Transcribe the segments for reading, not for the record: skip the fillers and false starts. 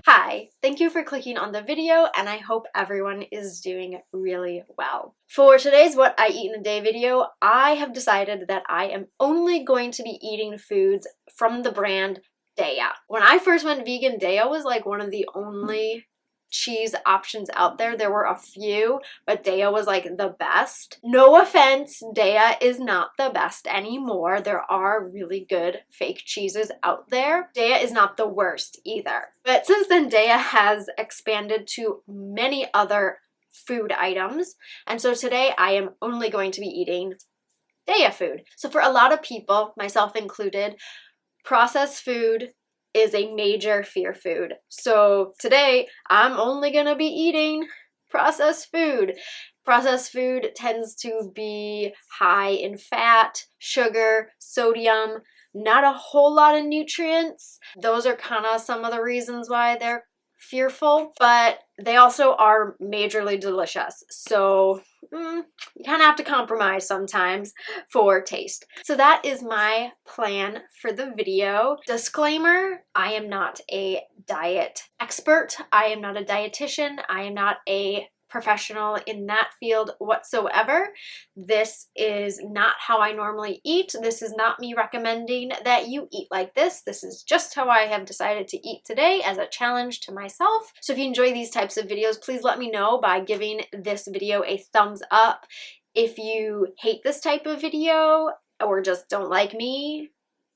Hi, thank you for clicking on the video, and I hope everyone is doing really well. For today's What I Eat in a Day video, I have decided that I am only going to be eating foods from the brand Daiya. When I first went vegan, Daiya was like one of the only cheese options out there. There were a few, but Daiya was like the best. No offense, Daiya is not the best anymore. There are really good fake cheeses out there. Daiya is not the worst either. But since then, Daiya has expanded to many other food items. And so today I am only going to be eating Daiya food. So for a lot of people, myself included, processed food is a major fear food. So today I'm only gonna be eating processed food. Processed food tends to be high in fat, sugar, sodium, not a whole lot of nutrients. Those are kind of some of the reasons why they're fearful, but they also are majorly delicious. So you kind of have to compromise sometimes for taste. So that is my plan for the video. Disclaimer, I am not a diet expert. I am not a dietitian. I am not a professional in that field whatsoever. This is not how I normally eat. This is not me recommending that you eat like this. This is just how I have decided to eat today as a challenge to myself. So if you enjoy these types of videos, please let me know by giving this video a thumbs up. If you hate this type of video or just don't like me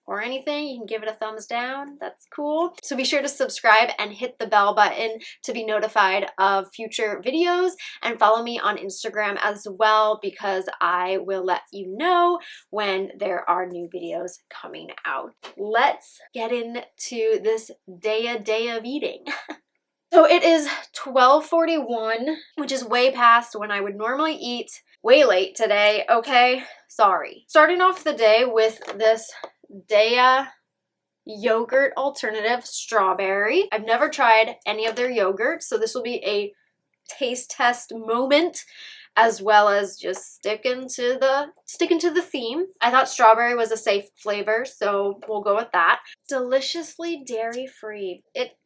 or anything, you can give it a thumbs down. That's cool. So be sure to subscribe and hit the bell button to be notified of future videos, and follow me on Instagram as well, because I will let you know when there are new videos coming out. Let's get into this day of eating. So it is 12:41, which is way past when I would normally eat. Way late today, okay? Sorry. Starting off the day with this Daiya yogurt alternative, strawberry. I've never tried any of their yogurts, so this will be a taste test moment, as well as just sticking to the theme. I thought strawberry was a safe flavor, so we'll go with that. Deliciously dairy-free. It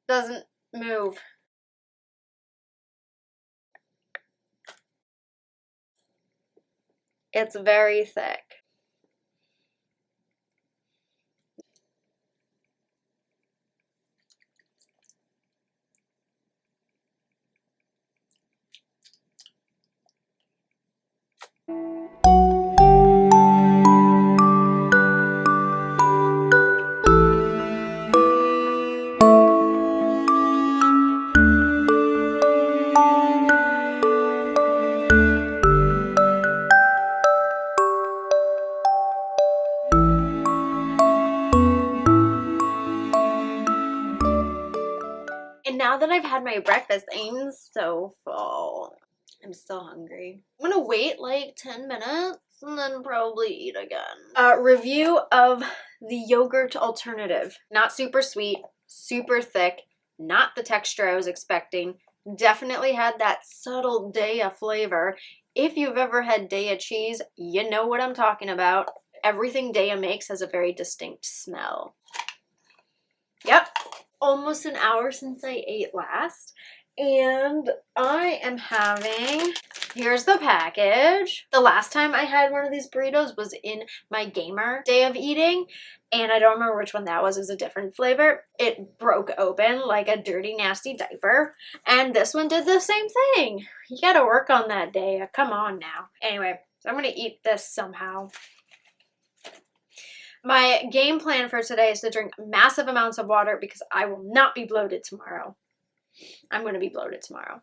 doesn't move. It's very thick. And now that I've had my breakfast, I'm so full. I'm still hungry. I'm gonna wait like 10 minutes and then probably eat again. Review of the yogurt alternative. Not super sweet, super thick, not the texture I was expecting. Definitely had that subtle Daiya flavor. If you've ever had Daiya cheese, you know what I'm talking about. Everything Daiya makes has a very distinct smell. Yep. Almost an hour since I ate last, and I am having, here's the package. The last time I had one of these burritos was in my gamer day of eating, and I don't remember which one that was. It was a different flavor. It broke open like a dirty, nasty diaper, and this one did the same thing. You gotta work on that, Daiya. Come on now. Anyway, so I'm gonna eat this somehow. My game plan for today is to drink massive amounts of water because I will not be bloated tomorrow. I'm going to be bloated tomorrow.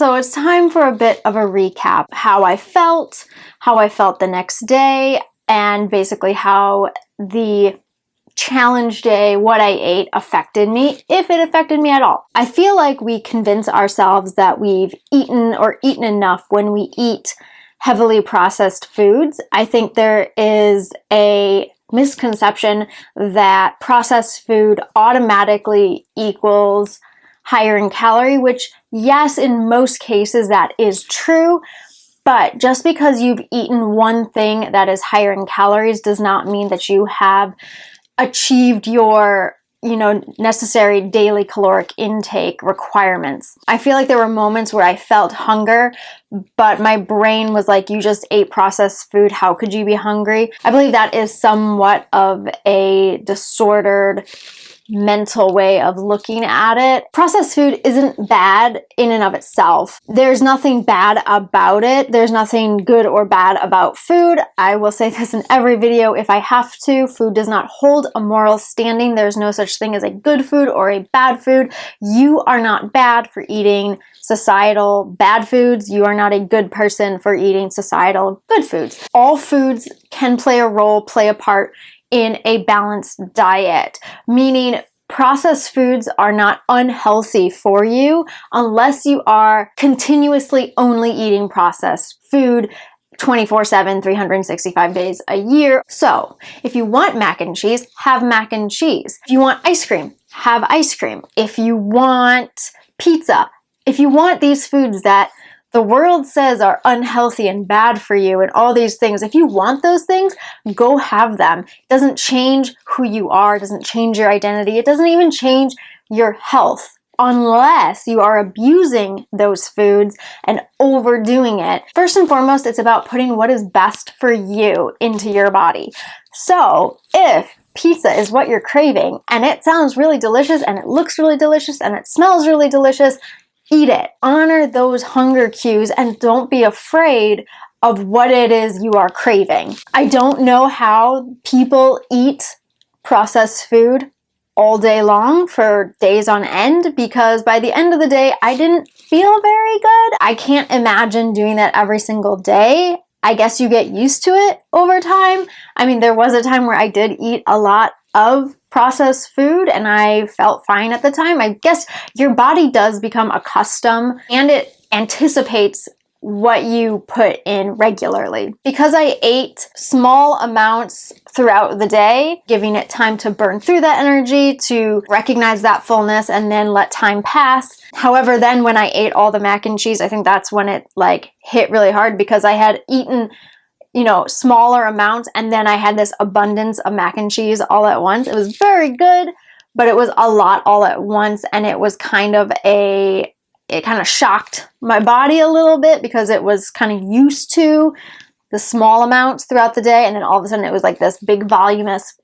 So it's time for a bit of a recap. How I felt the next day, and basically how the challenge day, what I ate, affected me, if it affected me at all. I feel like we convince ourselves that we've eaten enough when we eat heavily processed foods. I think there is a misconception that processed food automatically equals higher in calorie, which yes, in most cases that is true, but just because you've eaten one thing that is higher in calories does not mean that you have achieved your, necessary daily caloric intake requirements. I feel like there were moments where I felt hunger, but my brain was like, you just ate processed food, how could you be hungry? I believe that is somewhat of a disordered mental way of looking at it. Processed food isn't bad in and of itself. There's nothing bad about it. There's nothing good or bad about food. I will say this in every video if I have to. Food does not hold a moral standing. There's no such thing as a good food or a bad food. You are not bad for eating societal bad foods. You are not a good person for eating societal good foods. All foods can play a role, play a part in a balanced diet, meaning processed foods are not unhealthy for you unless you are continuously only eating processed food 24/7, 365 days a year. So if you want mac and cheese, have mac and cheese. If you want ice cream, have ice cream. If you want pizza, if you want these foods that the world says are unhealthy and bad for you and all these things, if you want those things, go have them. It doesn't change who you are. It doesn't change your identity. It doesn't even change your health unless you are abusing those foods and overdoing it. First and foremost, it's about putting what is best for you into your body. So if pizza is what you're craving and it sounds really delicious and it looks really delicious and it smells really delicious, eat it. Honor those hunger cues and don't be afraid of what it is you are craving. I don't know how people eat processed food all day long for days on end, because by the end of the day, I didn't feel very good. I can't imagine doing that every single day. I guess you get used to it over time. I mean, there was a time where I did eat a lot of processed food and I felt fine at the time. I guess your body does become accustomed and it anticipates what you put in regularly. Because I ate small amounts throughout the day, giving it time to burn through that energy, to recognize that fullness and then let time pass. However, then when I ate all the mac and cheese, I think that's when it hit really hard, because I had eaten smaller amounts and then I had this abundance of mac and cheese all at once. It was very good, but it was a lot all at once, and it was it kind of shocked my body a little bit because it was kind of used to the small amounts throughout the day, and then all of a sudden it was like this big voluminous,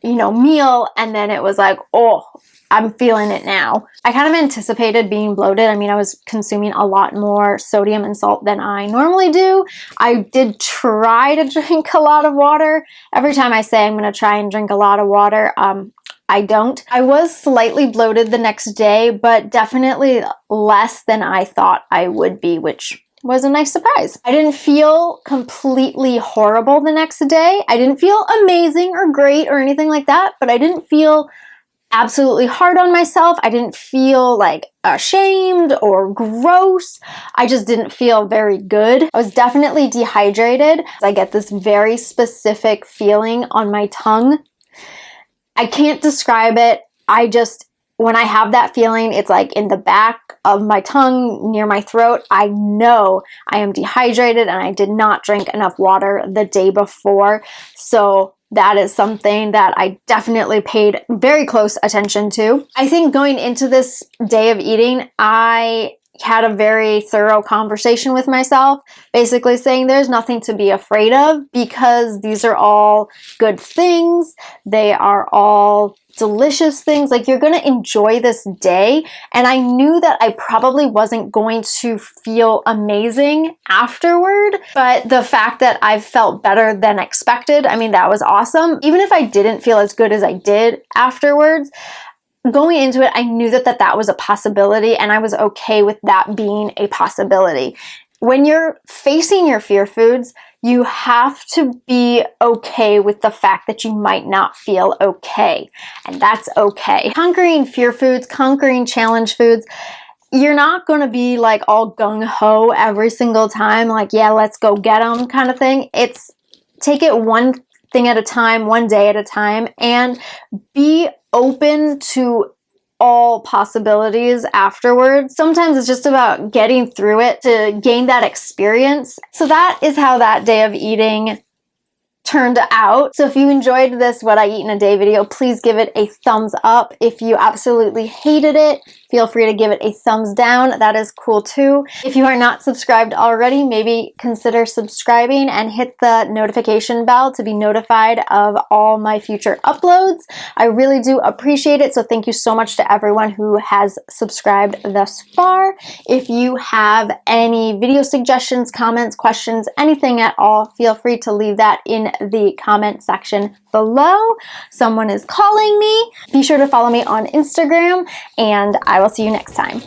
meal, and then it was like, oh, I'm feeling it now. I kind of anticipated being bloated. I mean, I was consuming a lot more sodium and salt than I normally do. I did try to drink a lot of water. Every time I say I'm going to try and drink a lot of water, I don't. I was slightly bloated the next day, but definitely less than I thought I would be, which was a nice surprise. I didn't feel completely horrible the next day. I didn't feel amazing or great or anything like that, but I didn't feel absolutely hard on myself. I didn't feel ashamed or gross. I just didn't feel very good. I was definitely dehydrated. I get this very specific feeling on my tongue. I can't describe it. When I have that feeling, it's in the back of my tongue, near my throat. I know I am dehydrated and I did not drink enough water the day before. So that is something that I definitely paid very close attention to. I think going into this day of eating, I had a very thorough conversation with myself, basically saying there's nothing to be afraid of because these are all good things. They are all delicious things. You're going to enjoy this day. And I knew that I probably wasn't going to feel amazing afterward, but the fact that I felt better than expected, I mean, that was awesome. Even if I didn't feel as good as I did afterwards, going into it, I knew that was a possibility, and I was okay with that being a possibility. When you're facing your fear foods, you have to be okay with the fact that you might not feel okay, and that's okay. Conquering fear foods, conquering challenge foods, you're not going to be like all gung-ho every single time, like, yeah, let's go get them kind of thing. It's take it one thing at a time, one day at a time, and be open to all possibilities afterwards. Sometimes it's just about getting through it to gain that experience. So that is how that day of eating turned out. So if you enjoyed this What I Eat in a Day video, please give it a thumbs up. If you absolutely hated it, feel free to give it a thumbs down. That is cool too. If you are not subscribed already, maybe consider subscribing and hit the notification bell to be notified of all my future uploads. I really do appreciate it. So thank you so much to everyone who has subscribed thus far. If you have any video suggestions, comments, questions, anything at all, feel free to leave that in the comment section below. Someone is calling me. Be sure to follow me on Instagram, and I will see you next time.